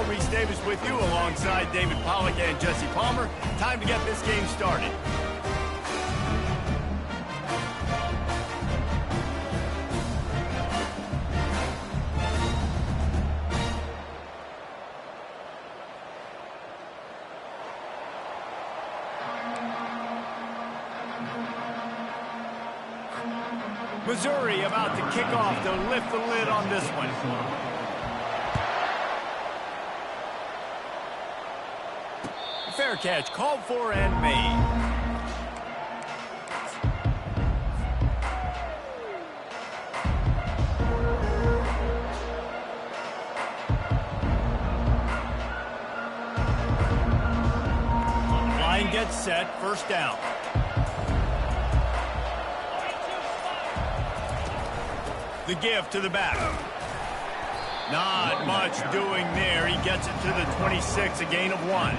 Paul, Reese Davis with you alongside David Pollack and Jesse Palmer. Time to get this game started. Missouri about to kick off to lift the lid on this one. Fair catch called for and made. Line gets set, first down. The give to the back. Not much doing there. He gets it to the 26, a gain of 1.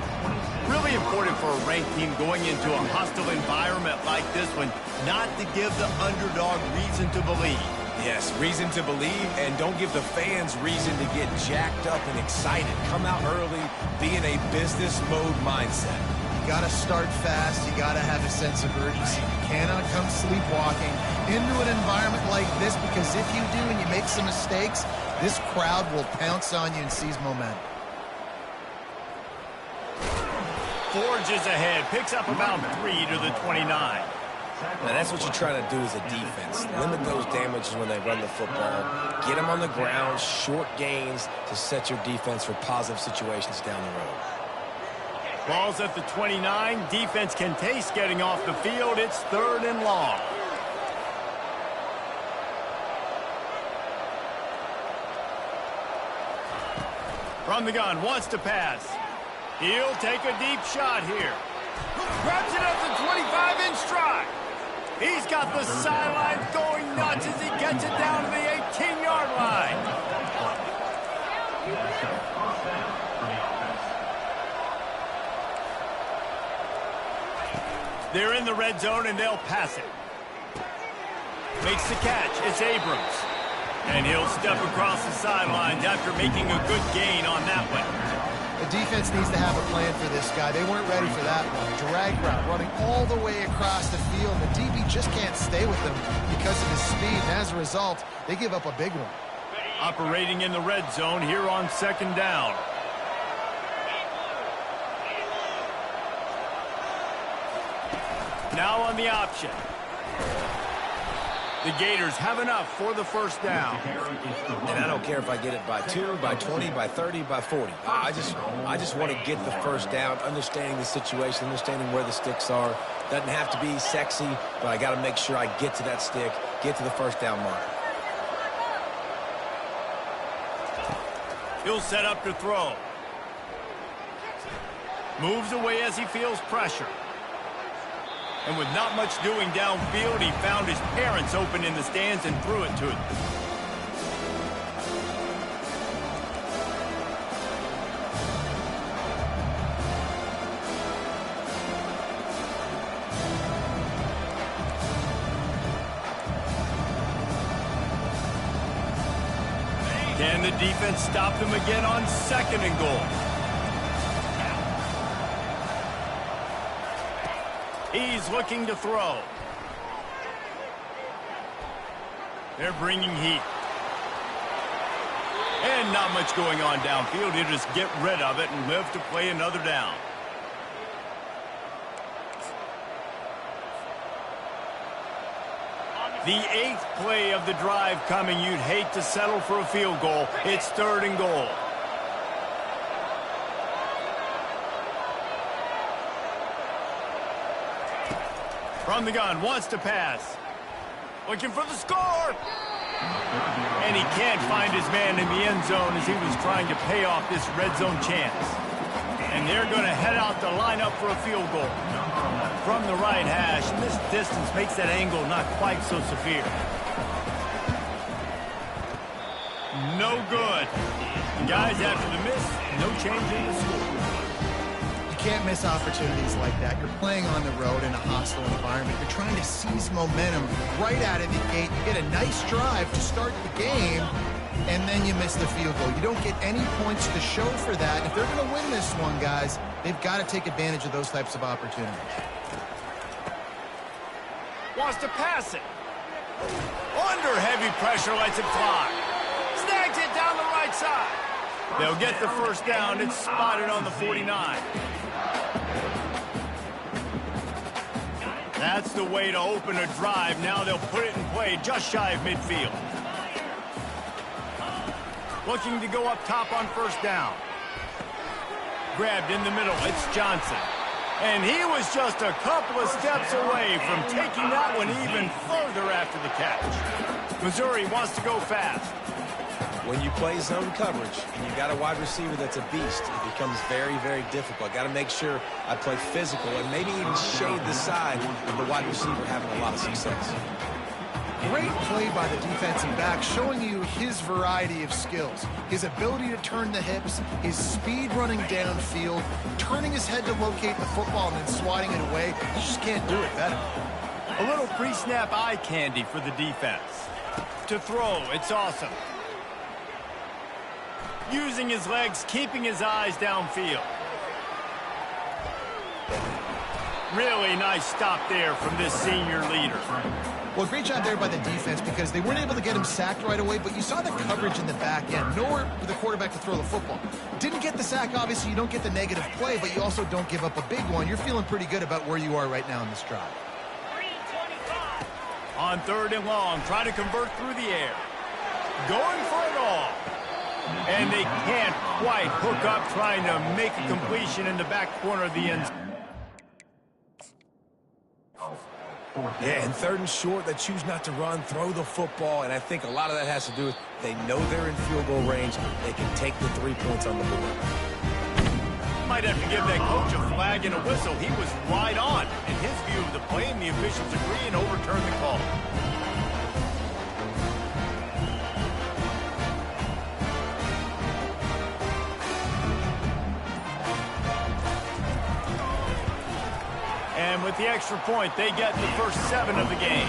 Really important for a ranked team going into a hostile environment like this one, not to give the underdog reason to believe. Yes, reason to believe, and don't give the fans reason to get jacked up and excited. Come out early, be in a business mode mindset. You got to start fast. You got to have a sense of urgency. You cannot come sleepwalking into an environment like this, because if you do and you make some mistakes, this crowd will pounce on you and seize momentum. Forges ahead, picks up about 3 to the 29. Now that's what you're trying to do as a defense. Limit those damages when they run the football. Get them on the ground, short gains to set your defense for positive situations down the road. Ball's at the 29. Defense can taste getting off the field. It's 3rd and long. From the gun, wants to pass. He'll take a deep shot here. Grabs it at the 25-inch stride. He's got the sidelines going nuts as he gets it down to the 18-yard line. They're in the red zone, and they'll pass it. Makes the catch. It's Abrams. And he'll step across the sidelines after making a good gain on that one. The defense needs to have a plan for this guy. They weren't ready for that one. Drag route, running all the way across the field. The DB just can't stay with him because of his speed, and as a result, they give up a big one. Operating in the red zone here on 2nd down. Now on the option. The Gators have enough for the first down. And I don't care if I get it by 2, by 20, by 30, by 40. I just want to get the first down, understanding the situation, understanding where the sticks are. Doesn't have to be sexy, but I got to make sure I get to that stick, get to the first down mark. He'll set up to throw. Moves away as he feels pressure. And with not much doing downfield, he found his parents open in the stands and threw it to them. Can the defense stop them again on 2nd and goal? He's looking to throw. They're bringing heat. And not much going on downfield. He'll just get rid of it and live to play another down. The 8th play of the drive coming. You'd hate to settle for a field goal. It's 3rd and goal. From the gun, wants to pass. Looking for the score! And he can't find his man in the end zone as he was trying to pay off this red zone chance. And they're going to head out to line up for a field goal. From the right hash, and this distance makes that angle not quite so severe. No good. The guys after the miss, no change in the score. Can't miss opportunities like that. You're playing on the road in a hostile environment. You're trying to seize momentum right out of the gate. You get a nice drive to start the game, and then you miss the field goal. You don't get any points to show for that. And if they're going to win this one, guys, they've got to take advantage of those types of opportunities. Wants to pass it. Under heavy pressure, lets it fly. Snags it down the right side. They'll get the first down. It's spotted on the 49. That's the way to open a drive. Now they'll put it in play just shy of midfield. Looking to go up top on first down. Grabbed in the middle. It's Johnson. And he was just a couple of steps away from taking that one even further after the catch. Missouri wants to go fast. When you play zone coverage and you got a wide receiver that's a beast, it becomes very, very difficult. Got to make sure I play physical and maybe even shade the side of the wide receiver having a lot of success. Great play by the defensive back, showing you his variety of skills. His ability to turn the hips, his speed running downfield, turning his head to locate the football and then swatting it away. You just can't do it better. A little pre-snap eye candy for the defense. To throw, it's awesome. Using his legs, keeping his eyes downfield. Really nice stop there from this senior leader. Well, great job there by the defense because they weren't able to get him sacked right away, but you saw the coverage in the back end. Nowhere for the quarterback to throw the football. Didn't get the sack, obviously. You don't get the negative play, but you also don't give up a big one. You're feeling pretty good about where you are right now in this drive. On 3rd and long, trying to convert through the air. Going for it all. And they can't quite hook up trying to make a completion in the back corner of the end zone. Yeah, and 3rd and short, they choose not to run, throw the football, and I think a lot of that has to do with they know they're in field goal range. They can take the 3 points on the board. Might have to give that coach a flag and a whistle. He was right on in his view of the play, and the officials agree and overturn the call. And with the extra point, they get the first 7 of the game.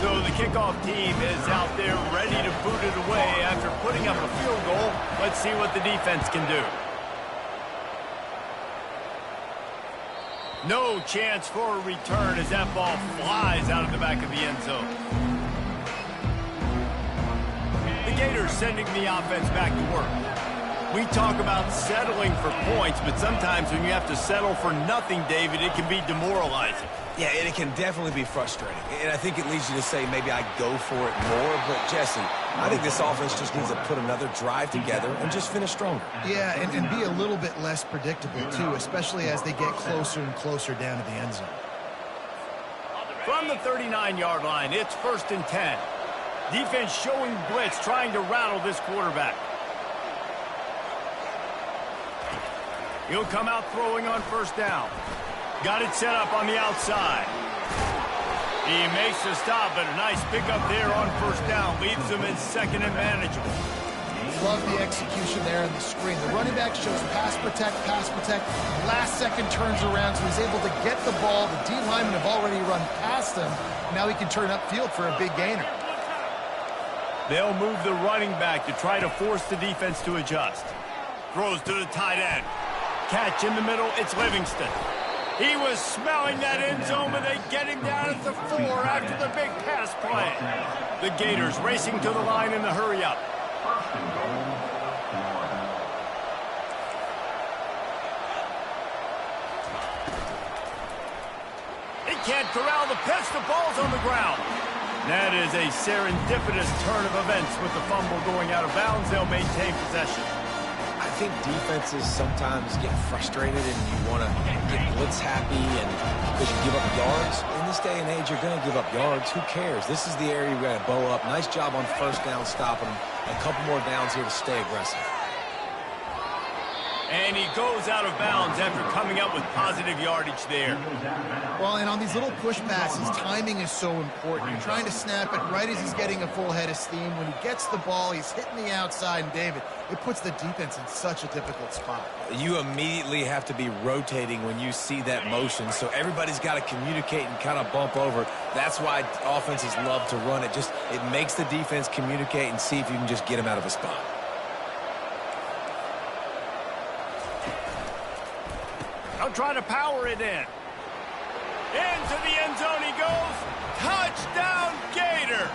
So the kickoff team is out there ready to boot it away after putting up a field goal. Let's see what the defense can do. No chance for a return as that ball flies out of the back of the end zone. The Gators sending the offense back to work. We talk about settling for points, but sometimes when you have to settle for nothing, David, it can be demoralizing. Yeah, and it can definitely be frustrating. And I think it leads you to say maybe I go for it more. But, Jesse, I think this offense just needs to put another drive together and just finish stronger. Yeah, and be a little bit less predictable, too, especially as they get closer and closer down to the end zone. From the 39-yard line, it's 1st and 10. Defense showing blitz, trying to rattle this quarterback. He'll come out throwing on first down. Got it set up on the outside. He makes the stop, but a nice pickup there on first down. Leaves him in 2nd and manageable. Love the execution there on the screen. The running back shows pass protect. Last second turns around, so he's able to get the ball. The D linemen have already run past him. Now he can turn upfield for a big gainer. They'll move the running back to try to force the defense to adjust. Throws to the tight end. Catch in the middle, it's Livingston. He was smelling that end zone, but they get him down at the 4 after the big pass play. The Gators racing to the line in the hurry-up. He can't corral the pitch, the ball's on the ground. That is a serendipitous turn of events with the fumble going out of bounds. They'll maintain possession. I think defenses sometimes get frustrated and you want to get blitz happy and because you give up yards. In this day and age, you're going to give up yards. Who cares? This is the area we got to bow up. Nice job on first down stopping them. A couple more downs here to stay aggressive. And he goes out of bounds after coming up with positive yardage there. Well, and on these little push passes, timing is so important. You're trying to snap it right as he's getting a full head of steam. When he gets the ball, he's hitting the outside, and David, it puts the defense in such a difficult spot. You immediately have to be rotating when you see that motion, so everybody's got to communicate and kind of bump over. That's why offenses love to run it. It makes the defense communicate and see if you can just get him out of a spot. I'll try to power it in. Into the end zone he goes. Touchdown, Gator.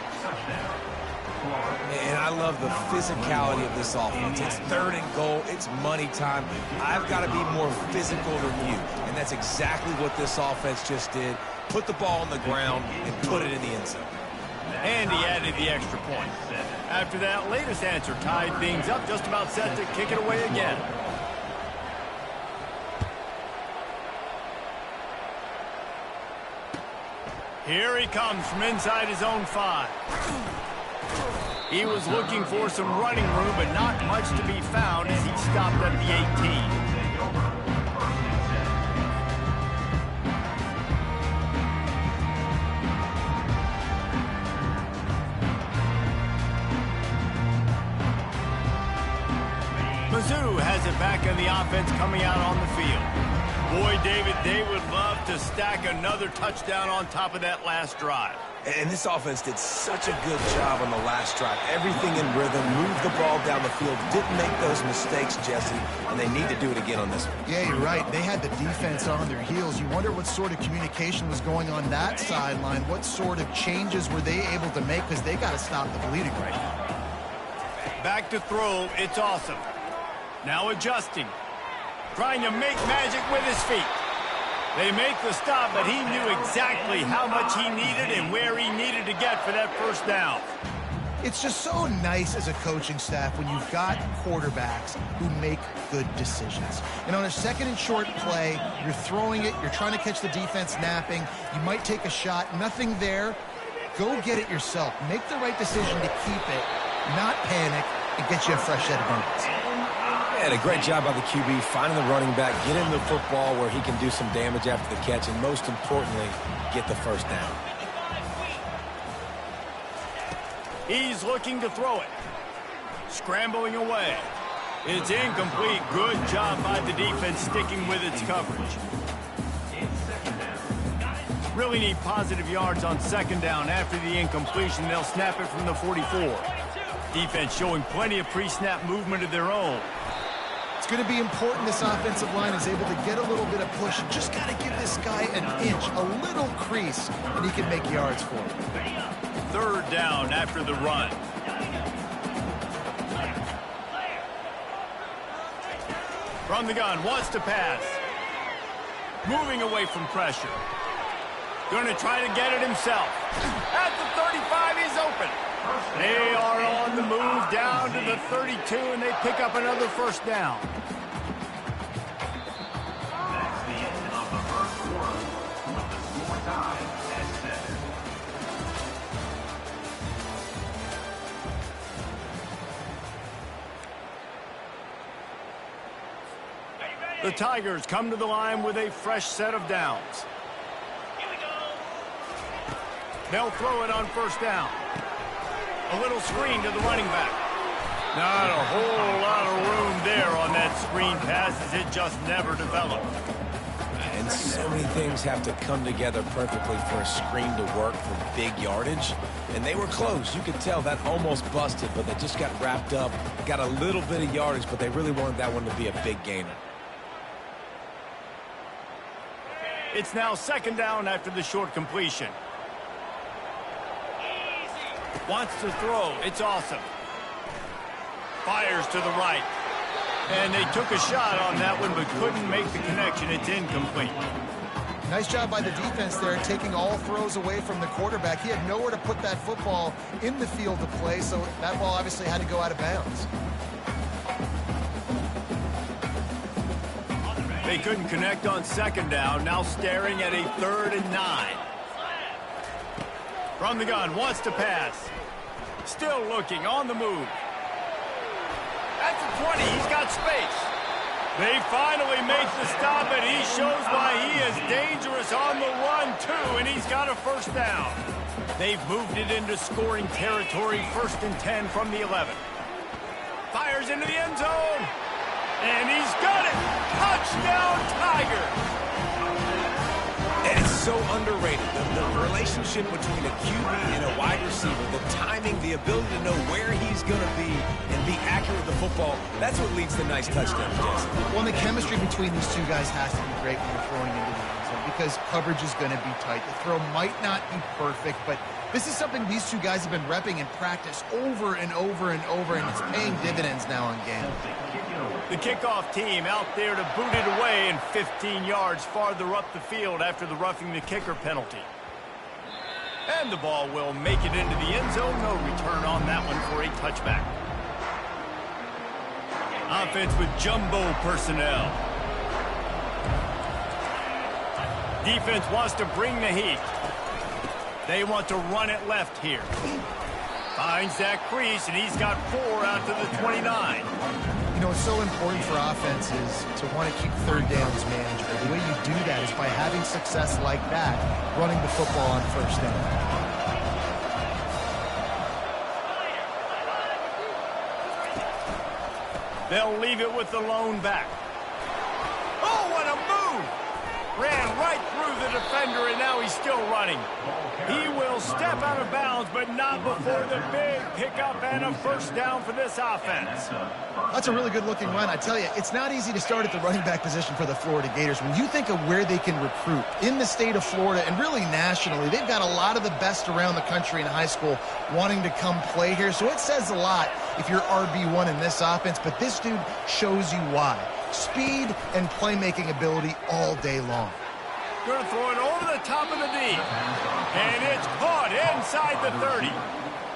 And I love the physicality of this offense. It's 3rd and goal. It's money time. I've got to be more physical than you. And that's exactly what this offense just did. Put the ball on the ground and put it in the end zone. And he added the extra point. After that latest answer tied things up, just about set to kick it away again. Here he comes from inside his own 5. He was looking for some running room, but not much to be found as he stopped at the 18. Mizzou has it back on the offense coming out on the field. Boy, David, they would love to stack another touchdown on top of that last drive. And this offense did such a good job on the last drive. Everything in rhythm, moved the ball down the field, didn't make those mistakes, Jesse, and they need to do it again on this one. Yeah, you're right. They had the defense on their heels. You wonder what sort of communication was going on that sideline. What sort of changes were they able to make, because they got to stop the bleeding right now. Back to throw. It's awesome. Now adjusting. Trying to make magic with his feet. They make the stop, but he knew exactly how much he needed and where he needed to get for that first down. It's just so nice as a coaching staff when you've got quarterbacks who make good decisions. And on a 2nd and short play, you're throwing it, you're trying to catch the defense napping, you might take a shot, nothing there. Go get it yourself. Make the right decision to keep it, not panic, and get you a fresh set of buckets. And a great job by the QB, finding the running back, get him the football where he can do some damage after the catch, and most importantly, get the first down. He's looking to throw it. Scrambling away. It's incomplete. Good job by the defense sticking with its coverage. Really need positive yards on 2nd down. After the incompletion, they'll snap it from the 44. Defense showing plenty of pre-snap movement of their own. It's going to be important this offensive line is able to get a little bit of push. Just got to give this guy an inch, a little crease, and he can make yards for it. 3rd down after the run. From the gun, wants to pass. Moving away from pressure. Going to try to get it himself. At the 35, he's open. They are on the move down to the 32, and they pick up another first down. The Tigers come to the line with a fresh set of downs. They'll throw it on 1st down. A little screen to the running back. Not a whole lot of room there on that screen pass, as it just never developed. And so many things have to come together perfectly for a screen to work for big yardage. And they were close. You could tell that almost busted, but they just got wrapped up, got a little bit of yardage, but they really wanted that one to be a big gainer. It's now 2nd down after the short completion. Wants to throw. It's awesome. Fires to the right. And they took a shot on that one, but couldn't make the connection. It's incomplete. Nice job by the defense there, taking all throws away from the quarterback. He had nowhere to put that football in the field to play, so that ball obviously had to go out of bounds. They couldn't connect on 2nd down. Now staring at a 3rd and 9. From the gun, wants to pass. Still looking, on the move. At the 20, he's got space. They finally make the stop, and he shows why he is dangerous on the run, too, and he's got a first down. They've moved it into scoring territory, 1st and 10 from the 11. Fires into the end zone, and he's got it. Touchdown, Tigers. And it's so underrated. The relationship between a QB and a wide receiver, the timing, the ability to know where he's going to be and be accurate with the football, that's what leads to nice touchdowns, Jesse. Well, the chemistry between these two guys has to be great when you're throwing into the end zone because coverage is going to be tight. The throw might not be perfect, but this is something these two guys have been repping in practice over and over and over, and it's paying dividends now in game. The kickoff team out there to boot it away and 15 yards farther up the field after the roughing the kicker penalty. And the ball will make it into the end zone. No return on that one for a touchback. Offense with jumbo personnel. Defense wants to bring the heat. They want to run it left here. Finds that crease, and he's got 4 out to the 29. You know, it's so important for offenses to want to keep third downs manageable. The way you do that is by having success like that, running the football on first down. They'll leave it with the lone back. Oh, what a move! Ran right through the defender, and now he's still running. He will step out of bounds, but not before the big pickup and a first down for this offense. That's a really good-looking run. I tell you, it's not easy to start at the running back position for the Florida Gators. When you think of where they can recruit in the state of Florida and really nationally, they've got a lot of the best around the country in high school wanting to come play here. So it says a lot if you're RB1 in this offense, but this dude shows you why. Speed and playmaking ability all day long. Going to throw it over the top of the D. And it's caught inside the 30.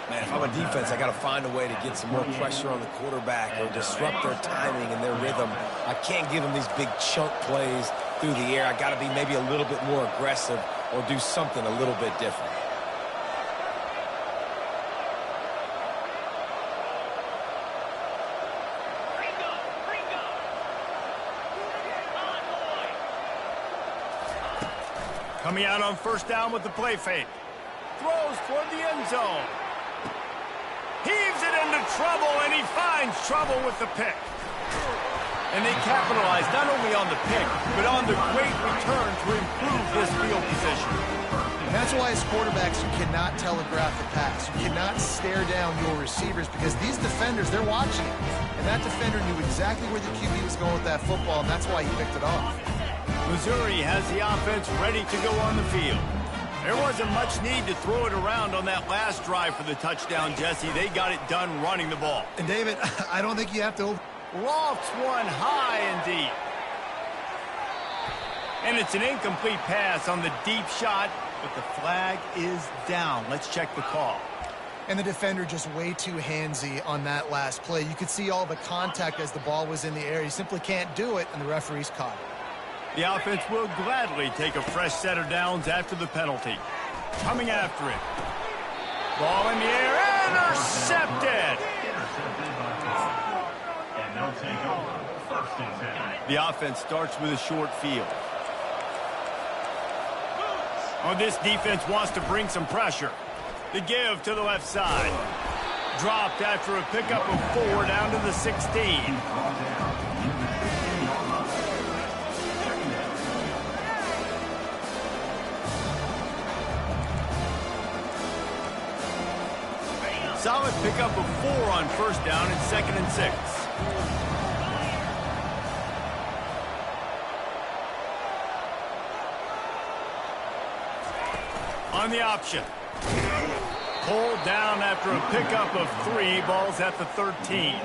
Man, if I'm a defense, I got to find a way to get some more pressure on the quarterback or disrupt their timing and their rhythm. I can't give them these big chunk plays through the air. I got to be maybe a little bit more aggressive or do something a little bit different. Coming out on first down with the play fake. Throws toward the end zone. Heaves it into trouble, and he finds trouble with the pick. And they capitalize not only on the pick, but on the great return to improve this field position. And that's why as quarterbacks, you cannot telegraph the pass. You cannot stare down your receivers because these defenders, they're watching it. And that defender knew exactly where the QB was going with that football, and that's why he picked it off. Missouri has the offense ready to go on the field. There wasn't much need to throw it around on that last drive for the touchdown, Jesse. They got it done running the ball. And, David, I don't think you have to... Lofts one high and deep. And it's an incomplete pass on the deep shot, but the flag is down. Let's check the call. And the defender just way too handsy on that last play. You could see all the contact as the ball was in the air. You simply can't do it, and the referee's caught it. The offense will gladly take a fresh set of downs after the penalty. Coming after it. Ball in the air, intercepted! The offense starts with a short field. Oh, this defense wants to bring some pressure. The give to the left side. Dropped after a pickup of 4 down to the 16. Solid pickup of 4 on first down and 2nd and 6. On the option. Pulled down after a pickup of 3, balls at the 13.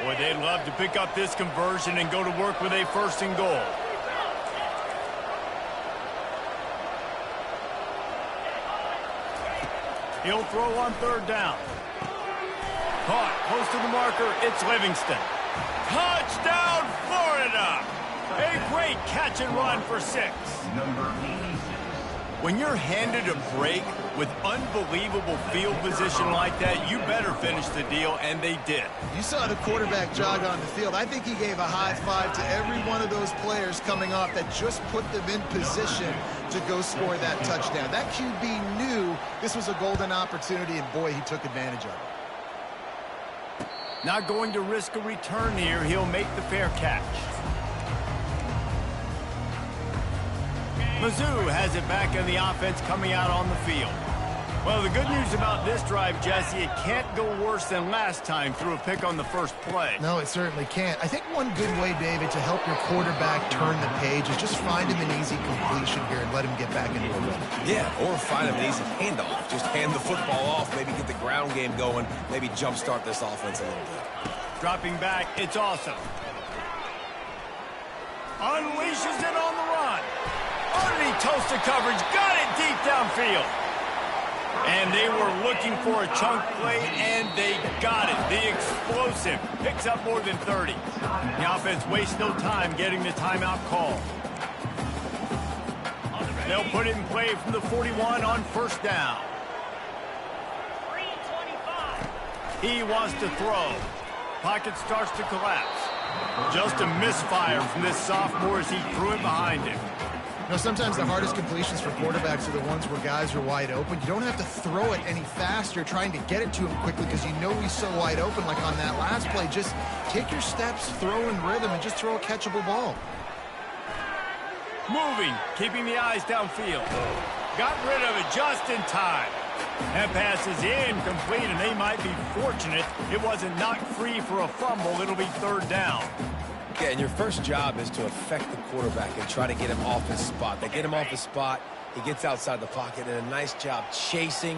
Boy, they'd love to pick up this conversion and go to work with a 1st and goal. He'll throw on 3rd down. Caught close to the marker. It's Livingston. Touchdown, Florida! A great catch and run for 6. When you're handed a break with unbelievable field position like that, you better finish the deal, and they did. You saw the quarterback jog on the field. I think he gave a high five to every one of those players coming off that just put them in position to go score that touchdown. That QB knew this was a golden opportunity, and boy, he took advantage of it. Not going to risk a return here. He'll make the fair catch. Mizzou has it back in the offense coming out on the field. Well, the good news about this drive, Jesse, it can't go worse than last time through a pick on the first play. No, it certainly can't. I think one good way, David, to help your quarterback turn the page is just find him an easy completion here and let him get back into a rhythm. Yeah, or find him an easy handoff. Just hand the football off, maybe get the ground game going, maybe jumpstart this offense a little bit. Dropping back, it's awesome. Unleashes it on the run. Underneath toasted coverage, got it deep downfield. And they were looking for a chunk play, and they got it. The explosive picks up more than 30. The offense wastes no time getting the timeout call. They'll put it in play from the 41 on first down. He wants to throw. Pocket starts to collapse. Just a misfire from this sophomore as he threw it behind him. You know, sometimes the hardest completions for quarterbacks are the ones where guys are wide open. You don't have to throw it any faster trying to get it to him quickly because you know he's so wide open like on that last play. Just take your steps, throw in rhythm, and just throw a catchable ball. Moving, keeping the eyes downfield. Got rid of it just in time. That pass is incomplete, and they might be fortunate it wasn't knocked free for a fumble. It'll be third down. Yeah, and your first job is to affect the quarterback and try to get him off his spot. They get him off his spot, he gets outside the pocket, and a nice job chasing,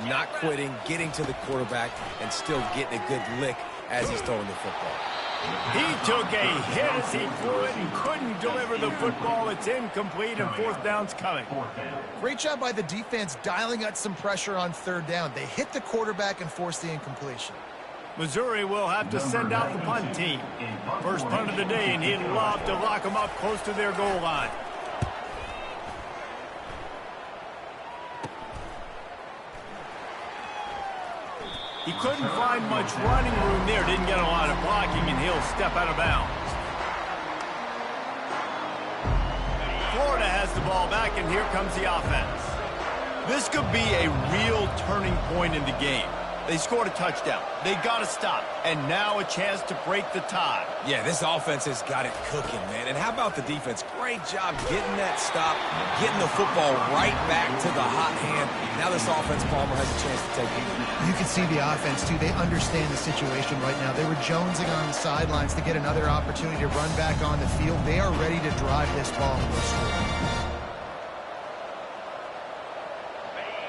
not quitting, getting to the quarterback, and still getting a good lick as he's throwing the football. He took a hit as he threw it and couldn't deliver the football. It's incomplete, and fourth down's coming. Great job by the defense dialing out some pressure on third down. They hit the quarterback and forced the incompletion. Missouri will have to send out the punt team. First punt of the day, and he'd love to lock them up close to their goal line. He couldn't find much running room there. Didn't get a lot of blocking, and he'll step out of bounds. Florida has the ball back, and here comes the offense. This could be a real turning point in the game. They scored a touchdown. They got to stop. And now a chance to break the tie. Yeah, this offense has got it cooking, man. And how about the defense? Great job getting that stop, getting the football right back to the hot hand. Now this offense, Palmer, has a chance to take it. You can see the offense, too. They understand the situation right now. They were jonesing on the sidelines to get another opportunity to run back on the field. They are ready to drive this ball and go score.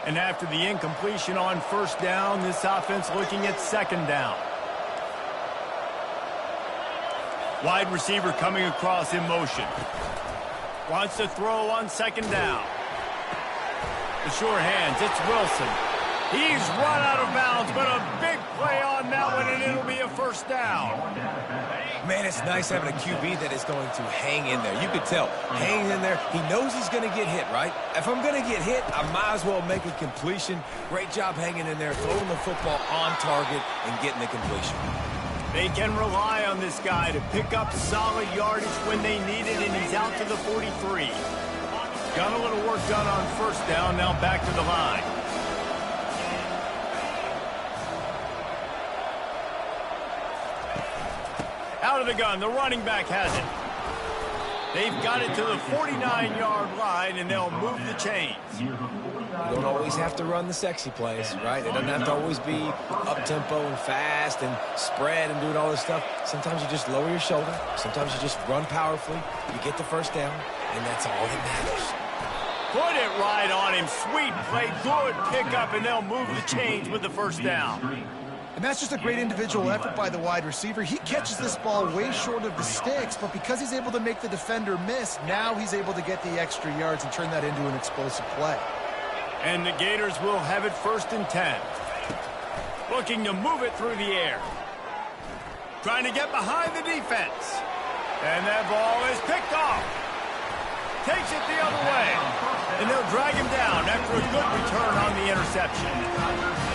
And after the incompletion on first down, this offense looking at second down. Wide receiver coming across in motion. Wants to throw on second down. The sure hands, it's Wilson. He's run out of bounds, but a big play on that one, and it'll be a first down. Man, it's nice having a QB that is going to hang in there. You could tell, hanging in there. He knows he's going to get hit, right? If I'm going to get hit, I might as well make a completion. Great job hanging in there, throwing the football on target and getting the completion. They can rely on this guy to pick up solid yardage when they need it, and he's out to the 43. Got a little work done on first down, now back to the line. Out of the gun, the running back has it. They've got it to the 49-yard line, and they'll move the chains. You don't always have to run the sexy plays, right? It doesn't have to always be up-tempo and fast and spread and doing all this stuff. Sometimes you just lower your shoulder. Sometimes you just run powerfully. You get the first down, and that's all that matters. Put it right on him. Sweet play, good pickup, and they'll move the chains with the first down. And that's just a great individual effort by the wide receiver. He catches this ball way short of the sticks, but because he's able to make the defender miss, now he's able to get the extra yards and turn that into an explosive play. And the Gators will have it first and 10. Looking to move it through the air. Trying to get behind the defense. And that ball is picked off. Takes it the other way. And they'll drag him down after a good return on the interception.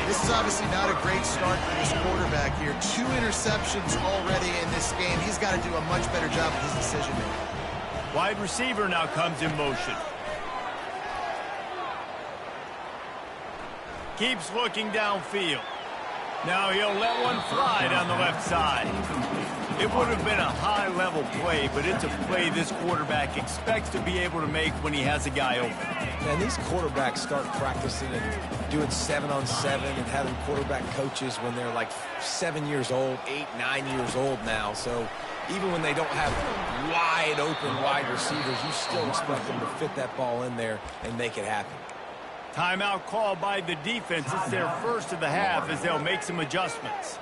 This is obviously not a great start for this quarterback here. 2 interceptions already in this game. He's got to do a much better job with his decision-making. Wide receiver now comes in motion. Keeps looking downfield. Now he'll let one fly down the left side. It would have been a high-level play, but it's a play this quarterback expects to be able to make when he has a guy open. And these quarterbacks start practicing and doing 7-on-7 and having quarterback coaches when they're like 7 years old, 8, 9 years old now. So even when they don't have wide-open wide receivers, you still expect them to fit that ball in there and make it happen. Timeout called by the defense. It's their first of the half as they'll make some adjustments.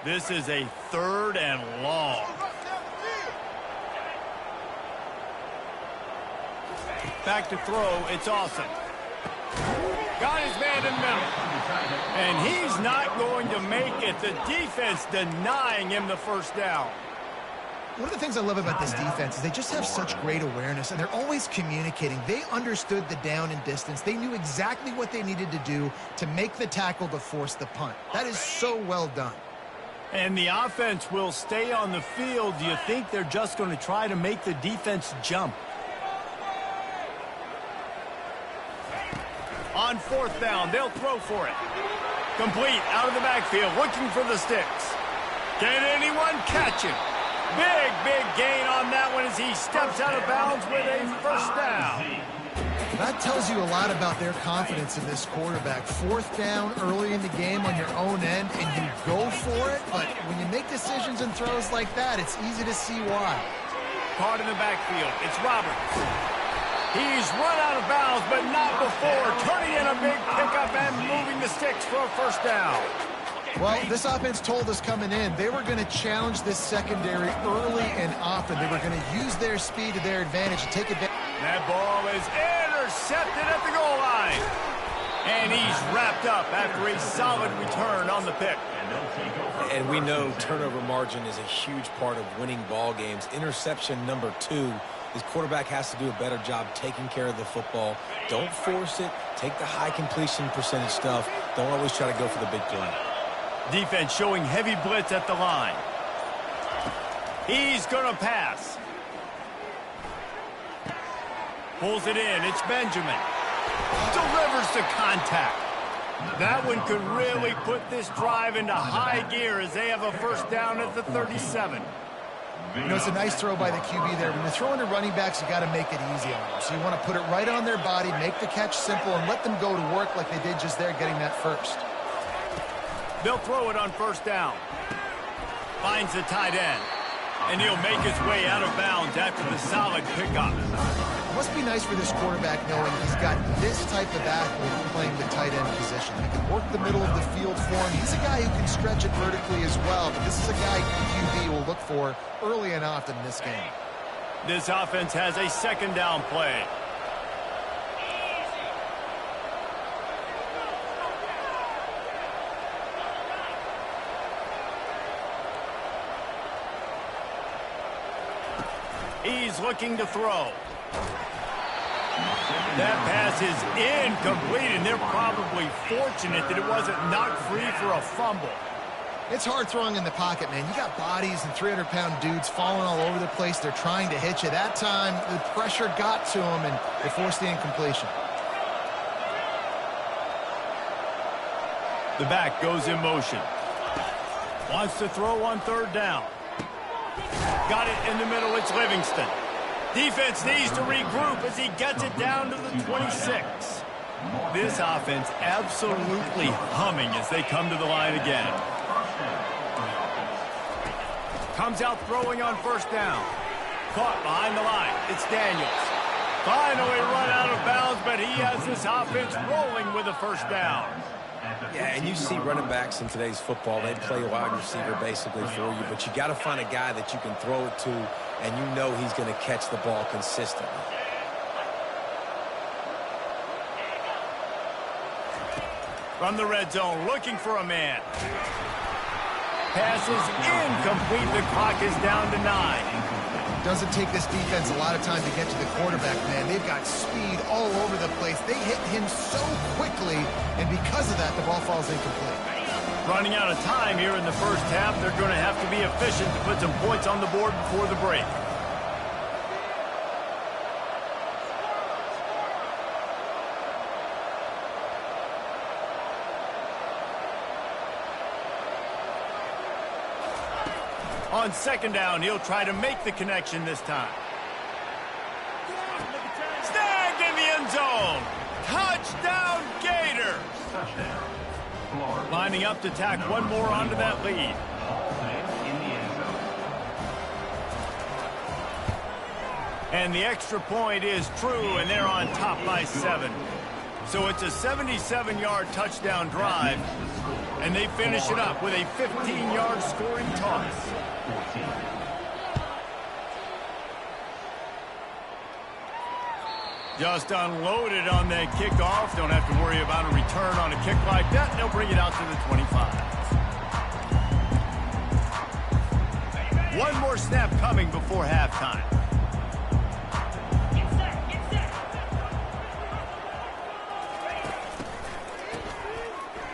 This is a 3rd and long. Back to throw. It's Austin. Got his man in the middle. And he's not going to make it. The defense denying him the first down. One of the things I love about this defense is they just have such great awareness, and they're always communicating. They understood the down and distance. They knew exactly what they needed to do to make the tackle to force the punt. That is so well done. And the offense will stay on the field. Do you think they're just going to try to make the defense jump? On 4th down, they'll throw for it. Complete out of the backfield, looking for the sticks. Can anyone catch him? Big gain on that one as he steps out of bounds with a first down. That tells you a lot about their confidence in this quarterback. 4th down early in the game on your own end, and you go for it. But when you make decisions and throws like that, it's easy to see why. Caught in the backfield. It's Roberts. He's run out of bounds, but not before. Turning in a big pickup and moving the sticks for a first down. Well, this offense told us coming in they were going to challenge this secondary early and often. They were going to use their speed to their advantage to take advantage. That ball is intercepted at the goal line. And he's wrapped up after a solid return on the pick. And we know turnover margin is a huge part of winning ball games. Interception number 2. His quarterback has to do a better job taking care of the football. Don't force it. Take the high completion percentage stuff. Don't always try to go for the big play. Defense showing heavy blitz at the line. He's going to pass. Pulls it in. It's Benjamin. Delivers the contact. That one could really put this drive into high gear as they have a first down at the 37. You know, it's a nice throw by the QB there. When you're throwing to running backs, you got to make it easy on them. So you want to put it right on their body, make the catch simple, and let them go to work like they did just there getting that first. They'll throw it on first down. Finds the tight end. And he'll make his way out of bounds after the solid pickup. It must be nice for this quarterback knowing he's got this type of athlete playing the tight end position. He can work the middle of the field for him. He's a guy who can stretch it vertically as well, but this is a guy QB will look for early and often in this game. This offense has a 2nd down play. He's looking to throw. That pass is incomplete, and they're probably fortunate that it wasn't knocked free for a fumble. It's hard throwing in the pocket, man. You got bodies and 300-pound dudes falling all over the place. They're trying to hit you. That time, the pressure got to them, and they forced the incompletion. The back goes in motion. Wants to throw on 3rd down. Got it in the middle. It's Livingston. Defense needs to regroup as he gets it down to the 26. This offense absolutely humming as they come to the line again. Comes out throwing on first down. Caught behind the line. It's Daniels. Finally run out of bounds, but he has this offense rolling with a first down. Yeah, and you see running backs in today's football, they play wide receiver basically for you, but you got to find a guy that you can throw it to, and you know he's going to catch the ball consistently. From the red zone, looking for a man. Pass is incomplete. The clock is down to 9. Doesn't take this defense a lot of time to get to the quarterback, man. They've got speed all over the place. They hit him so quickly, and because of that, the ball falls incomplete. Running out of time here in the first half, they're going to have to be efficient to put some points on the board before the break. On second down, he'll try to make the connection this time. Snagged in the end zone. Touchdown, Gators. Touchdown. Florida. Lining up to tack one more onto that lead. In the end zone. And the extra point is true, and they're on top by 7. So it's a 77-yard touchdown drive, and they finish it up with a 15-yard scoring toss. Just unloaded on that kickoff. Don't have to worry about a return on a kick like that. They'll bring it out to the 25. One more snap coming before halftime.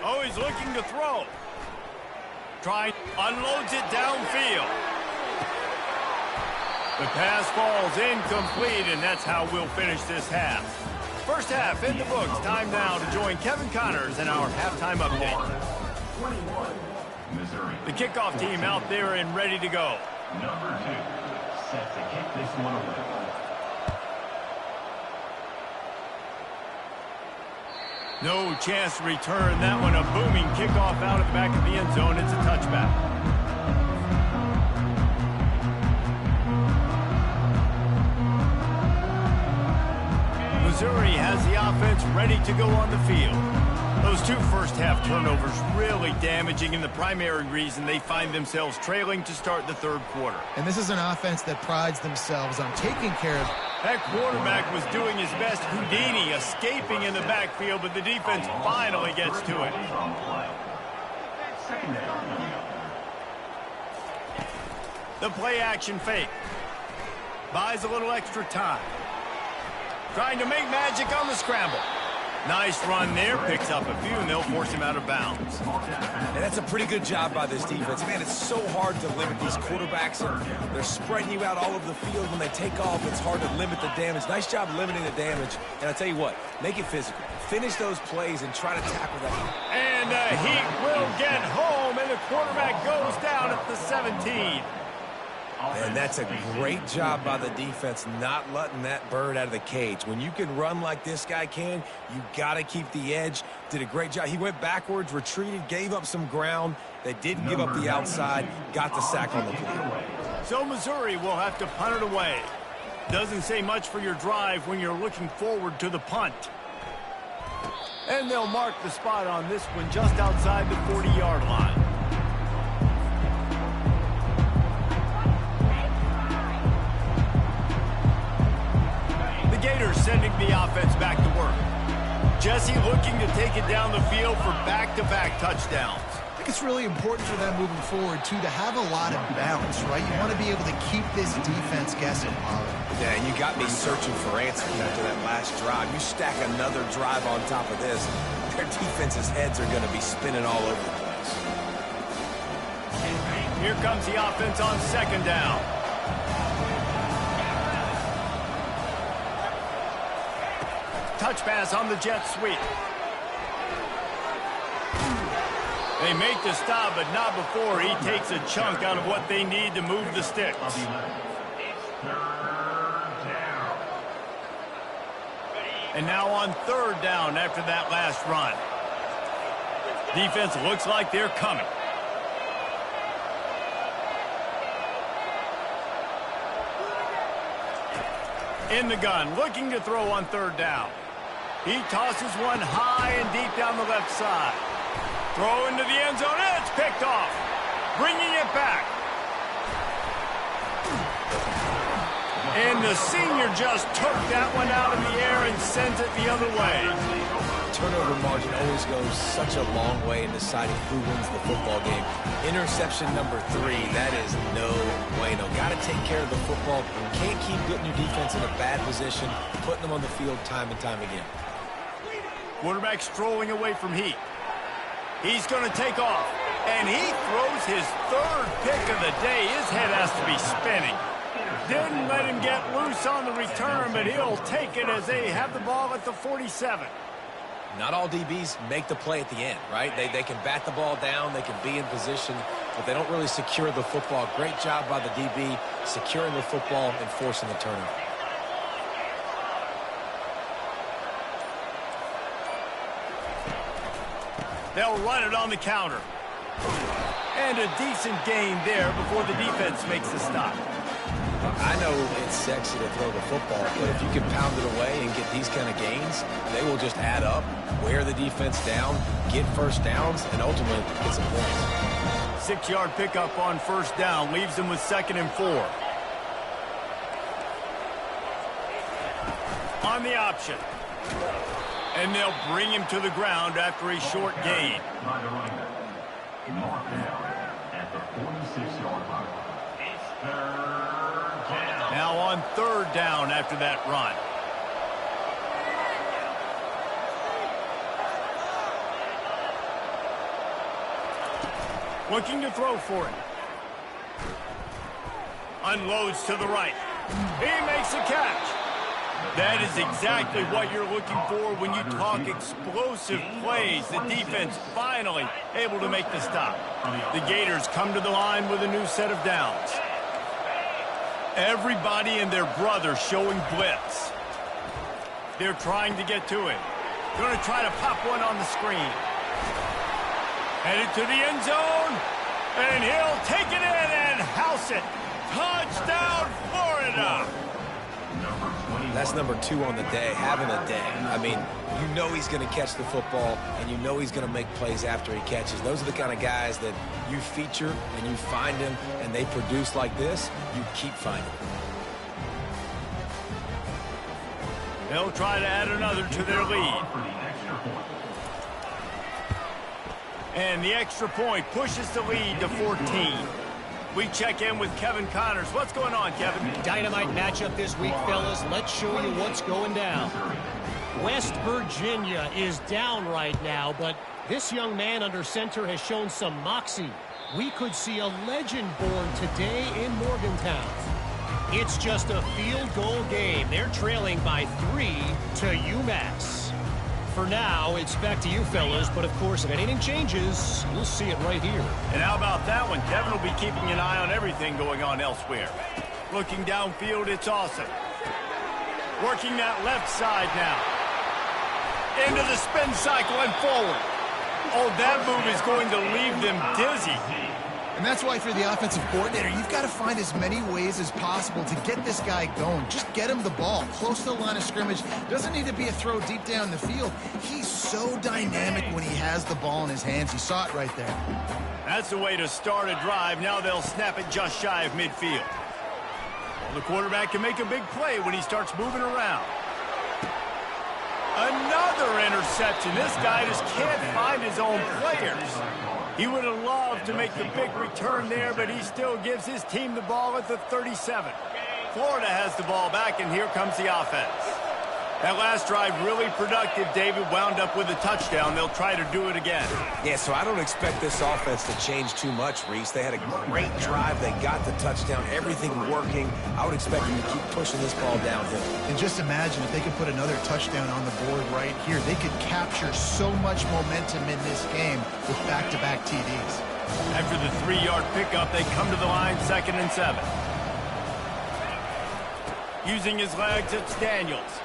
Oh, he's looking to throw. Unloads it downfield. The pass falls incomplete, and that's how we'll finish this half. First half in the books. Time now to join Kevin Connors in our halftime update. 21, Missouri. The kickoff team out there and ready to go. Number 2, set to kick this one away. No chance to return that one. A booming kickoff out of the back of the end zone. It's a touchback. Missouri has the offense ready to go on the field. Those 2 first-half turnovers really damaging, and the primary reason they find themselves trailing to start the third quarter. And this is an offense that prides themselves on taking care of. That quarterback was doing his best Houdini, escaping in the backfield, but the defense finally gets to it. On the play. Second down. The play-action fake. Buys a little extra time. Trying to make magic on the scramble. Nice run there. Picks up a few, and they'll force him out of bounds. And that's a pretty good job by this defense. Man, it's so hard to limit these quarterbacks. They're spreading you out all over the field. When they take off, it's hard to limit the damage. Nice job limiting the damage. And I'll tell you what, make it physical. Finish those plays and try to tackle that. And he will get home, and the quarterback goes down at the 17. And that's a great job by the defense not letting that bird out of the cage. When you can run like this guy can, you got to keep the edge. Did a great job. He went backwards, retreated, gave up some ground. They didn't give up the outside, got the sack on the play. So Missouri will have to punt it away. Doesn't say much for your drive when you're looking forward to the punt. And they'll mark the spot on this one just outside the 40-yard line. The Gators sending the offense back to work. Jesse looking to take it down the field for back-to-back touchdowns. I think it's really important for them moving forward, too, to have a lot of balance, right? You want to be able to keep this defense guessing, Pollard. Yeah, and you got me searching for answers after that last drive. You stack another drive on top of this, their defense's heads are going to be spinning all over the place. Here comes the offense on second down. Touch pass on the jet sweep. They make the stop, but not before he takes a chunk out of what they need to move the sticks. And now on third down after that last run. Defense looks like they're coming. In the gun, looking to throw on third down. He tosses one high and deep down the left side. Throw into the end zone, and it's picked off. Bringing it back. And the senior just took that one out of the air and sends it the other way. turnover margin always goes such a long way in deciding who wins the football game. Interception number 3, that is no bueno. Got to take care of the football. Can't keep putting your defense in a bad position, putting them on the field time and time again. Quarterback strolling away from Heat. He's going to take off. And he throws his 3rd pick of the day. His head has to be spinning. Didn't let him get loose on the return, but he'll take it as they have the ball at the 47. Not all DBs make the play at the end, right? They can bat the ball down, they can be in position, but they don't really secure the football. Great job by the DB securing the football and forcing the turnover. They'll run it on the counter. And a decent gain there before the defense makes the stop. I know it's sexy to throw the football, but if you can pound it away and get these kind of gains, they will just add up, wear the defense down, get first downs, and ultimately get some points. 6-yard pickup on first down leaves them with 2nd and 4. On the option. And they'll bring him to the ground after a short gain. By the running back. Mark down at the 46-yard line. It's 3rd down. Now on 3rd down after that run. Looking to throw for it. Unloads to the right. He makes a catch. That is exactly what you're looking for when you talk explosive plays. The defense finally able to make the stop. The Gators come to the line with a new set of downs. Everybody and their brother showing blitz. They're trying to get to him. Going to try to pop one on the screen. Headed to the end zone. And he'll take it in and house it. Touchdown, Florida. That's number 2 on the day, having a day. I mean, you know he's going to catch the football, and you know he's going to make plays after he catches. Those are the kind of guys that you feature and you find them, and they produce like this, you keep finding them. They'll try to add another to their lead. And the extra point pushes the lead to 14. We check in with Kevin Connors. What's going on, Kevin? Dynamite matchup this week, fellas. Let's show you what's going down. West Virginia is down right now, but this young man under center has shown some moxie. We could see a legend born today in Morgantown. It's just a field goal game. They're trailing by 3 to UMass. For now, it's back to you, fellas, but of course, if anything changes, you'll see it right here. And how about that one? Kevin will be keeping an eye on everything going on elsewhere. Looking downfield, it's awesome. Working that left side now. Into the spin cycle and forward. Oh, that move is going to leave them dizzy. And that's why for the offensive coordinator, you've got to find as many ways as possible to get this guy going. Just get him the ball close to the line of scrimmage. Doesn't need to be a throw deep down the field. He's so dynamic when he has the ball in his hands. You saw it right there. That's the way to start a drive. Now they'll snap it just shy of midfield. Well, the quarterback can make a big play when he starts moving around. Another interception. This guy just can't find his own players. He would have loved to make the big return there, but he still gives his team the ball at the 37. Florida has the ball back, and here comes the offense. That last drive really productive. David wound up with a touchdown. They'll try to do it again. Yeah, so I don't expect this offense to change too much, Reese. They had a great drive. They got the touchdown. Everything working. I would expect them to keep pushing this ball downhill. And just imagine if they could put another touchdown on the board right here. They could capture so much momentum in this game with back-to-back TDs. After the 3-yard pickup, they come to the line 2nd and 7. Using his legs, it's Daniels.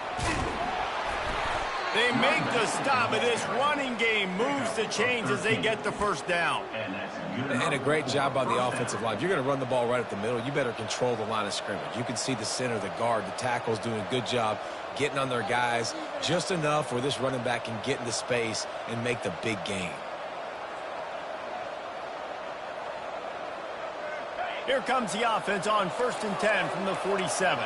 They make the stop, but this running game moves the chains as they get the first down. And a great job by the offensive line. If you're going to run the ball right at the middle, you better control the line of scrimmage. You can see the center, the guard, the tackles doing a good job getting on their guys just enough where this running back can get into space and make the big gain. Here comes the offense on 1st and 10 from the 47.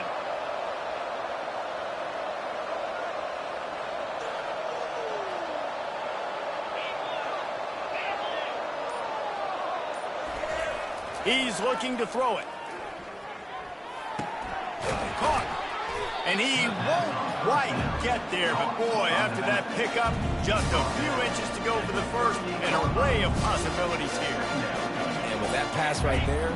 He's looking to throw it. Caught. And he won't quite get there, but boy, after that pickup, just a few inches to go for the first, an array of possibilities here. And with that pass right there,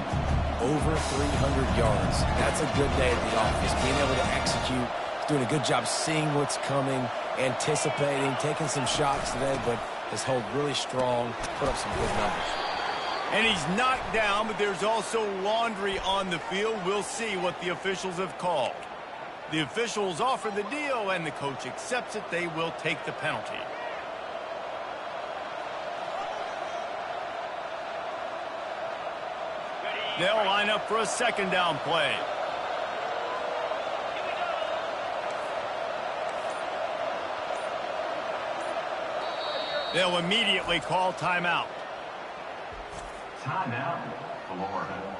over 300 yards. That's a good day at the office. Being able to execute, doing a good job seeing what's coming, anticipating, taking some shots today, but his hold really strong, put up some good numbers. And he's knocked down, but there's also laundry on the field. We'll see what the officials have called. The officials offer the deal, and the coach accepts it. They will take the penalty. They'll line up for a second down play. They'll immediately call timeout. Timeout, Florida.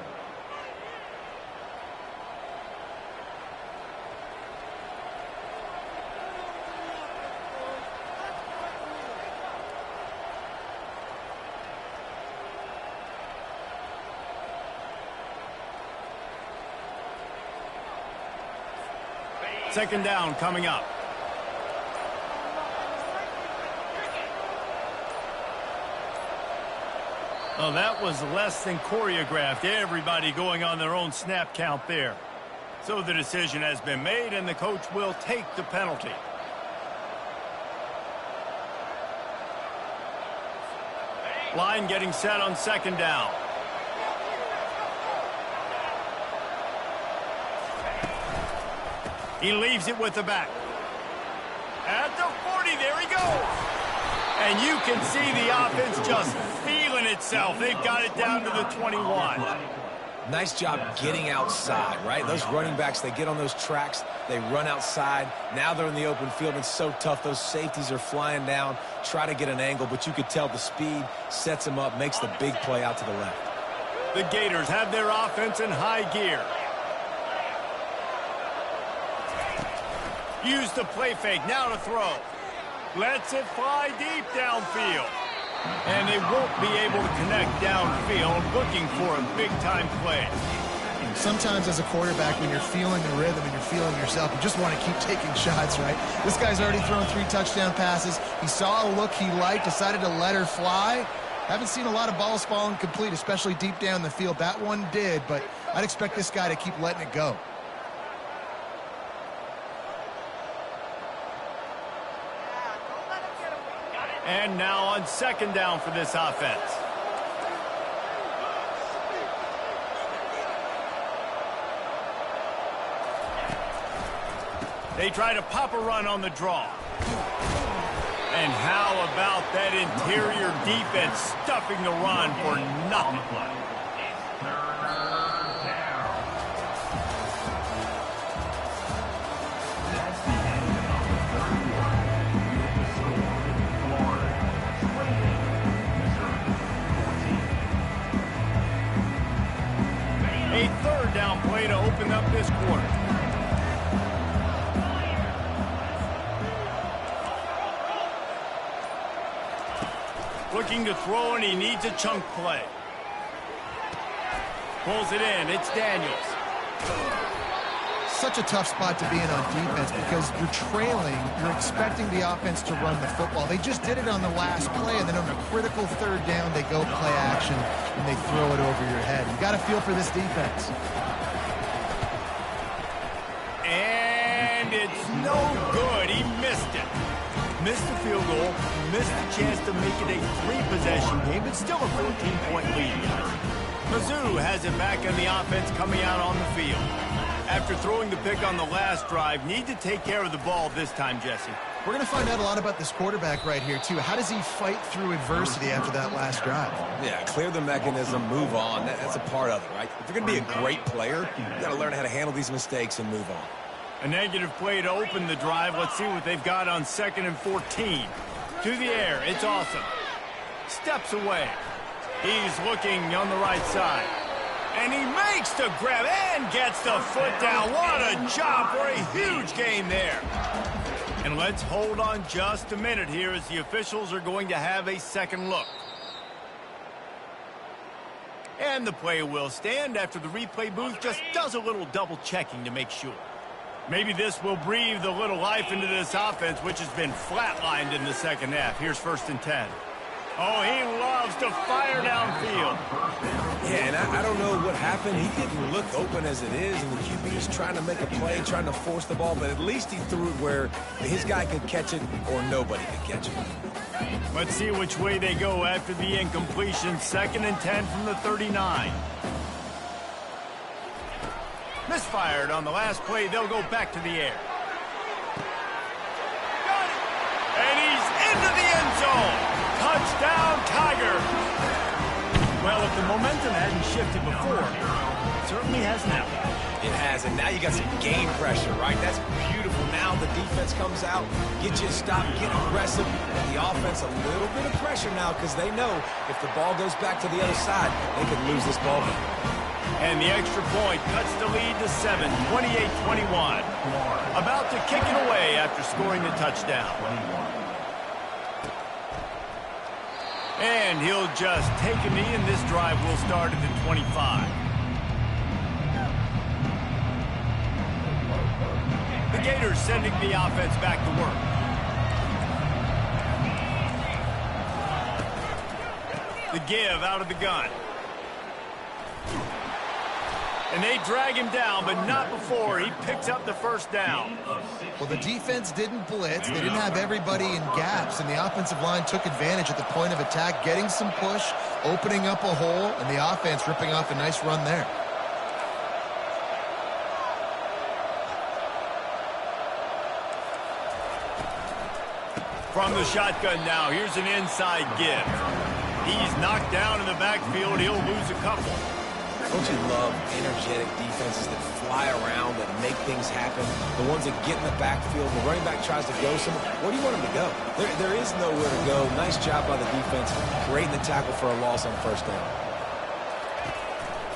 Second down coming up. Oh, that was less than choreographed. Everybody going on their own snap count there. So the decision has been made, and the coach will take the penalty. Line getting set on second down. He leaves it with the back. At the 40, there he goes. And you can see the offense just feeling itself. They've got it down to the 21. Nice job getting outside, right? Those running backs, they get on those tracks, they run outside. Now they're in the open field. It's so tough. Those safeties are flying down, try to get an angle, but you could tell the speed sets them up, makes the big play out to the left. The Gators have their offense in high gear. Use the play fake, now to throw. Lets it fly deep downfield. And they won't be able to connect downfield, looking for a big-time play. Sometimes as a quarterback, when you're feeling the rhythm and you're feeling yourself, you just want to keep taking shots, right? This guy's already thrown 3 touchdown passes. He saw a look he liked, decided to let her fly. Haven't seen a lot of balls falling complete, especially deep down the field. That one did, but I'd expect this guy to keep letting it go. And now on second down for this offense. They try to pop a run on the draw. And how about that interior defense stuffing the run for nothing? A third down play to open up this quarter. Looking to throw, and he needs a chunk play. Pulls it in. It's Daniels. Such a tough spot to be in on defense because you're trailing, you're expecting the offense to run the football. They just did it on the last play, and then on a critical third down, they go play action, and they throw it over your head. You got to feel for this defense. And it's no good. He missed it. Missed the field goal, missed the chance to make it a 3-possession game, but still a 14-point lead. Mizzou has it back on the offense coming out on the field. After throwing the pick on the last drive, need to take care of the ball this time, Jesse. We're going to find out a lot about this quarterback right here, too. How does he fight through adversity after that last drive? Yeah, clear the mechanism, move on. That's a part of it, right? If you're going to be a great player, you got to learn how to handle these mistakes and move on. A negative play to open the drive. Let's see what they've got on 2nd and 14. To the air, it's awesome. Steps away. He's looking on the right side. And he makes the grab and gets the foot down. What a job for a huge gain there. And let's hold on just a minute here as the officials are going to have a second look. And the play will stand after the replay booth just does a little double checking to make sure. Maybe this will breathe a little life into this offense, which has been flatlined in the second half. Here's 1st and 10. Oh, he loves to fire downfield. Yeah, and I don't know what happened. He didn't look open as it is, and the QB's trying to make a play, trying to force the ball, but at least he threw it where his guy could catch it or nobody could catch it. Let's see which way they go after the incompletion. 2nd and 10 from the 39. Misfired on the last play. They'll go back to the air. Got it. And he's into the end zone. Touchdown, Tiger. Well, if the momentum hadn't shifted before, it certainly has now. It has, and now you got some game pressure, right? That's beautiful. Now the defense comes out, get you to stop, get aggressive, and the offense a little bit of pressure now because they know if the ball goes back to the other side, they could lose this ball game. And the extra point cuts the lead to 7, 28-21. About to kick it away after scoring the touchdown. And he'll just take a knee, and this drive will start at the 25. The Gators sending the offense back to work. The give out of the gun. And they drag him down, but not before he picks up the 1st down. Well, the defense didn't blitz. They didn't have everybody in gaps, and the offensive line took advantage at the point of attack, getting some push, opening up a hole, and the offense ripping off a nice run there. From the shotgun now, here's an inside give. He's knocked down in the backfield. He'll lose a couple. Don't you love energetic defenses that fly around, that make things happen? The ones that get in the backfield, the running back tries to go somewhere. Where do you want him to go? There is nowhere to go. Nice job by the defense, creating the tackle for a loss on 1st down.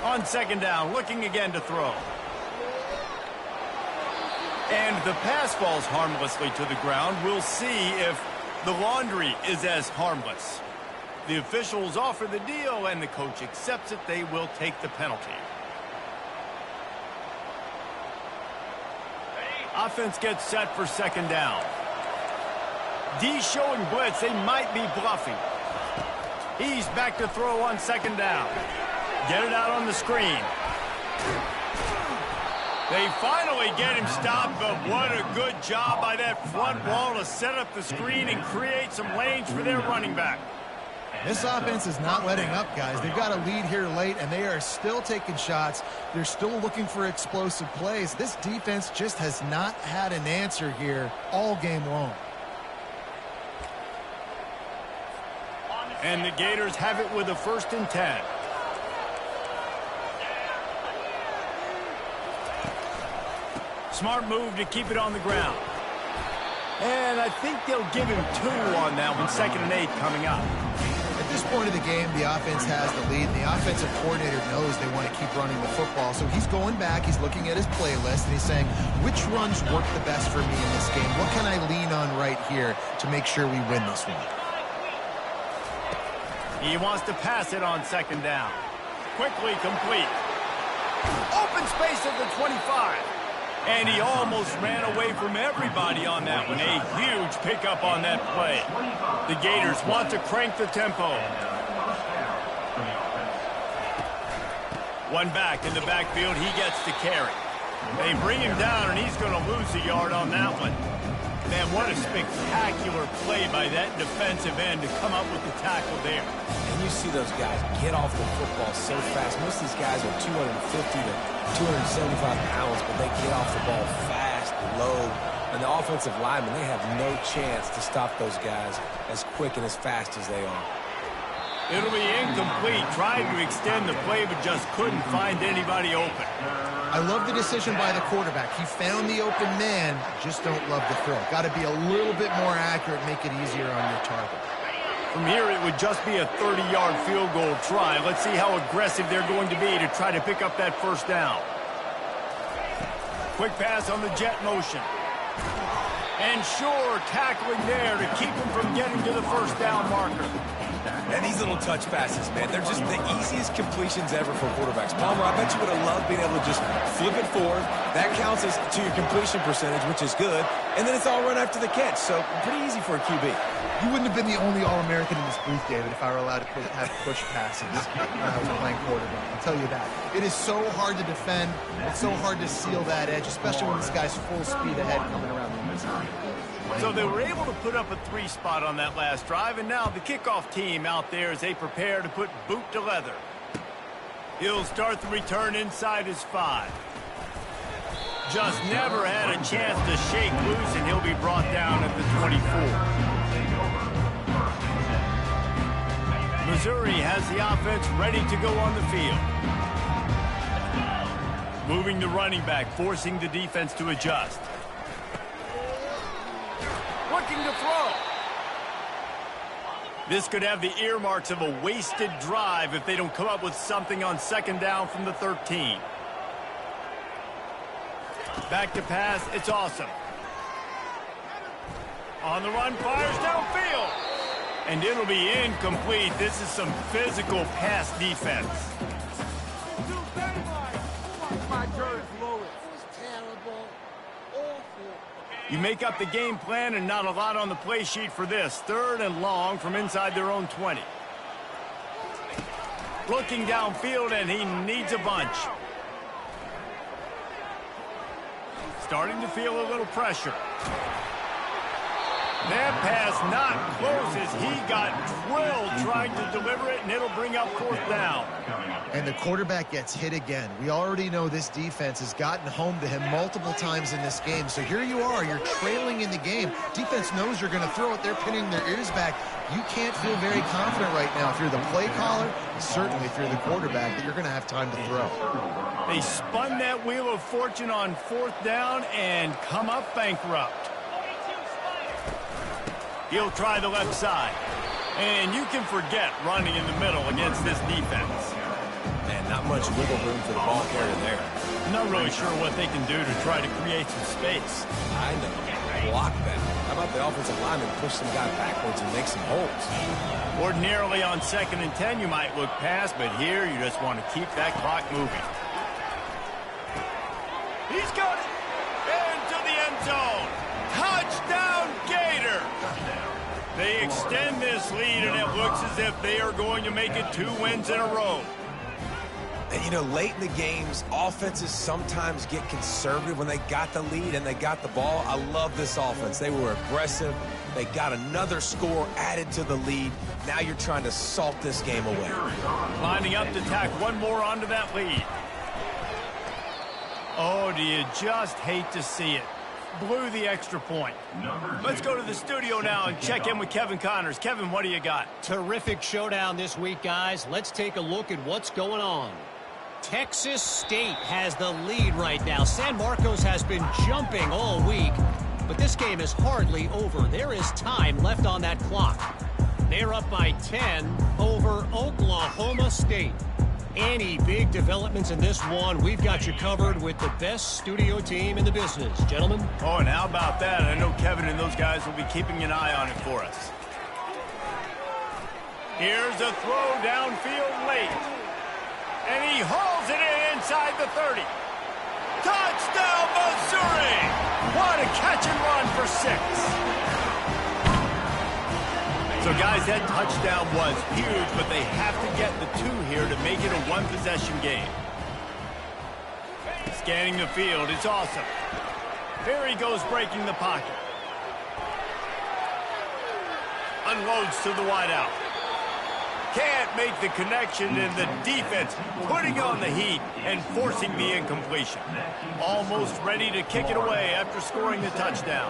On 2nd down, looking again to throw. And the pass falls harmlessly to the ground. We'll see if the laundry is as harmless. The officials offer the deal, and the coach accepts it. They will take the penalty. Offense gets set for 2nd down. D showing blitz. They might be bluffing. He's back to throw on 2nd down. Get it out on the screen. They finally get him stopped, but what a good job by that front wall to set up the screen and create some lanes for their running back. This offense is not letting up, guys. They've got a lead here late, and they are still taking shots. They're still looking for explosive plays. This defense just has not had an answer here all game long. And the Gators have it with a 1st and 10. Smart move to keep it on the ground. And I think they'll give him 2 on that one. 2nd and 8 coming up. At this point of the game, the offense has the lead, and the offensive coordinator knows they want to keep running the football. So he's going back, he's looking at his playlist, and he's saying, which runs work the best for me in this game? What can I lean on right here to make sure we win this one? He wants to pass it on 2nd down. Quickly complete. Open space at the 25. And he almost ran away from everybody on that one. A huge pickup on that play. The Gators want to crank the tempo. One back in the backfield. He gets to carry. They bring him down, and he's going to lose a yard on that one. Man, what a spectacular play by that defensive end to come up with the tackle there. And you see those guys get off the football so fast. Most of these guys are 250 to 275 pounds, but they get off the ball fast, low. And the offensive linemen, they have no chance to stop those guys as quick and as fast as they are. It'll be incomplete. Tried to extend the play, but just couldn't find anybody open. I love the decision by the quarterback. He found the open man, just don't love the throw. Got to be a little bit more accurate, make it easier on your target. From here, it would just be a 30-yard field goal try. Let's see how aggressive they're going to be to try to pick up that 1st down. Quick pass on the jet motion. And sure, tackling there to keep him from getting to the 1st down marker. And these little touch passes, man, they're just the easiest completions ever for quarterbacks. Palmer, I bet you would have loved being able to just flip it forward. That counts as to your completion percentage, which is good. And then it's all run after the catch, so pretty easy for a QB. You wouldn't have been the only All-American in this booth, David, if I were allowed to have push passes when I was playing quarterback. I'll tell you that. It is so hard to defend. It's so hard to seal that edge, especially when this guy's full speed ahead coming around the inside. So they were able to put up a 3 spot on that last drive, and now the kickoff team out there as they prepare to put boot to leather. He'll start the return inside his 5. Just never had a chance to shake loose, and he'll be brought down at the 24. Missouri has the offense ready to go on the field. Moving the running back, forcing the defense to adjust. Looking to throw. This could have the earmarks of a wasted drive if they don't come up with something on second down from the 13. Back to pass, it's awesome. On the run, fires downfield. And it'll be incomplete. This is some physical pass defense. You make up the game plan and not a lot on the play sheet for this. 3rd and long from inside their own 20. Looking downfield, and he needs a bunch. Starting to feel a little pressure. That pass not close as he got drilled trying to deliver it, and it'll bring up 4th down. And the quarterback gets hit again. We already know this defense has gotten home to him multiple times in this game. So here you are, you're trailing in the game. Defense knows you're going to throw it. They're pinning their ears back. You can't feel very confident right now if you're the play caller, and certainly if you're the quarterback, that you're going to have time to throw. They spun that wheel of fortune on 4th down and come up bankrupt. He'll try the left side. And you can forget running in the middle against this defense. Man, not much wiggle room for the ball carrier there. I'm not really sure what they can do to try to create some space. I know. Block that. How about the offensive lineman push some guy backwards and make some holes? Ordinarily on 2nd and 10, you might look past, but here you just want to keep that clock moving. He's got it. Into the end zone. Touchdown, Gator. They extend this lead, and it looks as if they are going to make it 2 wins in a row. And, you know, late in the games, offenses sometimes get conservative when they got the lead and they got the ball. I love this offense. They were aggressive. They got another score added to the lead. Now you're trying to salt this game away. Lining up to tack one more onto that lead. Oh, do you just hate to see it? Blew the extra point. Let's go to the studio now and check in with Kevin Connors. Kevin, what do you got? Terrific showdown this week, guys. Let's take a look at what's going on. Texas State has the lead right now. San Marcos has been jumping all week, but this game is hardly over. There is time left on that clock. They're up by 10 over Oklahoma State. Any big developments in this one, we've got you covered with the best studio team in the business. Gentlemen? Oh, and how about that? I know Kevin and those guys will be keeping an eye on it for us. Here's a throw downfield late. And he hauls it in inside the 30. Touchdown, Missouri! What a catch and run for 6. So, guys, that touchdown was huge, but they have to get the 2 here to make it a one-possession game. Scanning the field, it's awesome. There he goes, breaking the pocket. Unloads to the wideout. Can't make the connection, and the defense putting on the heat and forcing the incompletion. Almost ready to kick it away after scoring the touchdown.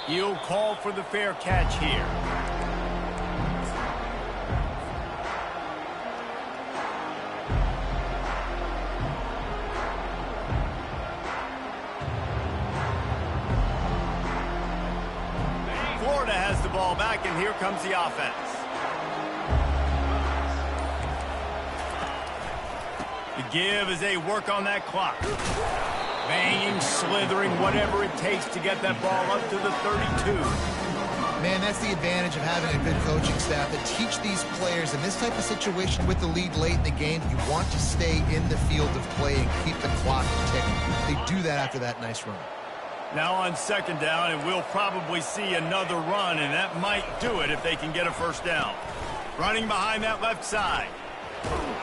He'll call for the fair catch here. Florida has the ball back, and here comes the offense. The give as they work on that clock. Banging, slithering, whatever it takes to get that ball up to the 32. Man, that's the advantage of having a good coaching staff that teach these players in this type of situation with the lead late in the game. You want to stay in the field of play and keep the clock ticking. They do that after that nice run. Now on second down, and we'll probably see another run, and that might do it if they can get a first down. Running behind that left side.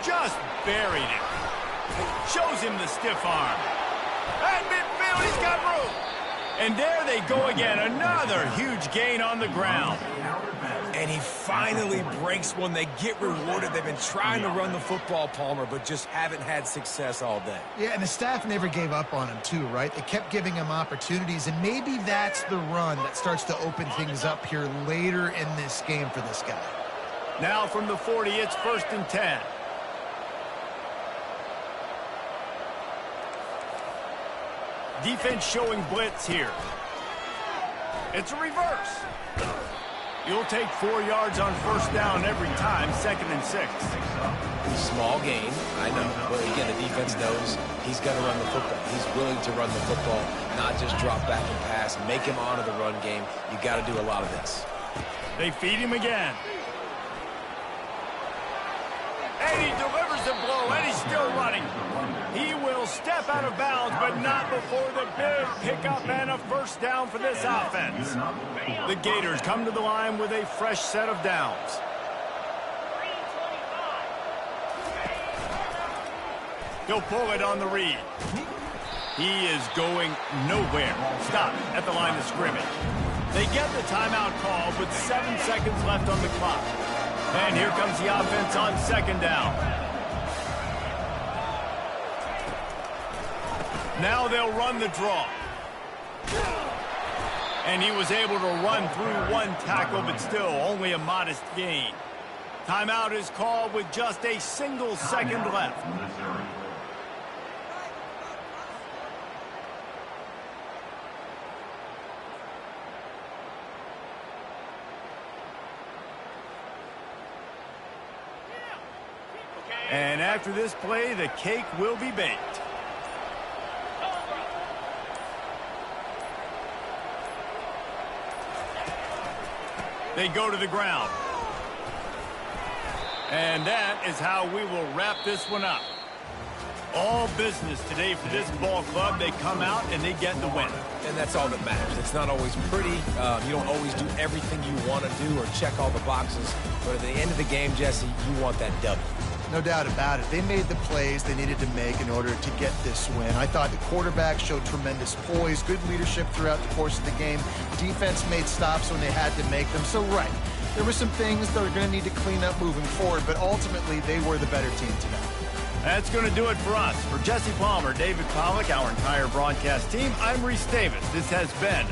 Just buried it. Shows him the stiff arm. At midfield, he's got room. And there they go again. Another huge gain on the ground. And he finally breaks one. They get rewarded. They've been trying to run the football, Palmer, but just haven't had success all day. Yeah, and the staff never gave up on him too, right? They kept giving him opportunities, and maybe that's the run that starts to open things up here later in this game for this guy. Now from the 40, it's 1st and 10. Defense showing blitz here. It's a reverse. You'll take 4 yards on first down every time, 2nd and 6. Small gain, I know. But again, the defense knows he's going to run the football. He's willing to run the football, not just drop back and pass, make him honor the run game. You got to do a lot of this. They feed him again. And he delivers the blow, and he's still running. He will step out of bounds, but not before the big pickup and a first down for this offense. The Gators come to the line with a fresh set of downs. He'll pull it on the read. He is going nowhere. Stop at the line of scrimmage. They get the timeout call with 7 seconds left on the clock. And here comes the offense on second down. Now they'll run the draw. And he was able to run through one tackle, but still only a modest gain. Timeout is called with just a single second left. And after this play, the cake will be baked. They go to the ground. And that is how we will wrap this one up. All business today for this ball club. They come out and they get the win. And that's all that matters. It's not always pretty. You don't always do everything you want to do or check all the boxes. But at the end of the game, Jesse, you want that W. No doubt about it. They made the plays they needed to make in order to get this win. I thought the quarterback showed tremendous poise, good leadership throughout the course of the game. Defense made stops when they had to make them. So, right, there were some things that are going to need to clean up moving forward, but ultimately they were the better team today. That's going to do it for us. For Jesse Palmer, David Pollack, our entire broadcast team, I'm Reese Davis. This has been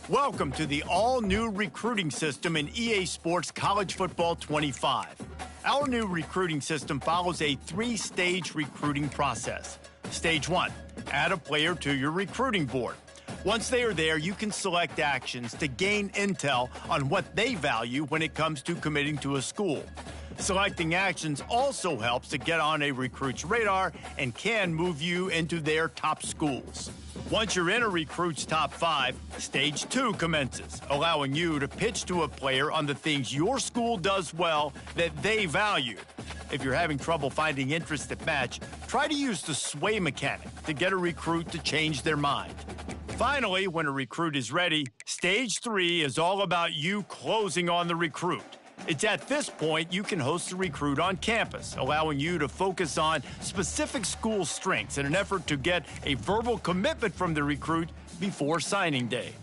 Welcome to the all-new recruiting system in EA Sports College Football 25. Our new recruiting system follows a 3-stage recruiting process. Stage 1, add a player to your recruiting board. Once they are there, you can select actions to gain intel on what they value when it comes to committing to a school. Selecting actions also helps to get on a recruit's radar and can move you into their top schools. Once you're in a recruit's top 5, Stage 2 commences, allowing you to pitch to a player on the things your school does well that they value. If you're having trouble finding interests that match, try to use the sway mechanic to get a recruit to change their mind. Finally, when a recruit is ready, Stage 3 is all about you closing on the recruit. It's at this point you can host a recruit on campus, allowing you to focus on specific school strengths in an effort to get a verbal commitment from the recruit before signing day.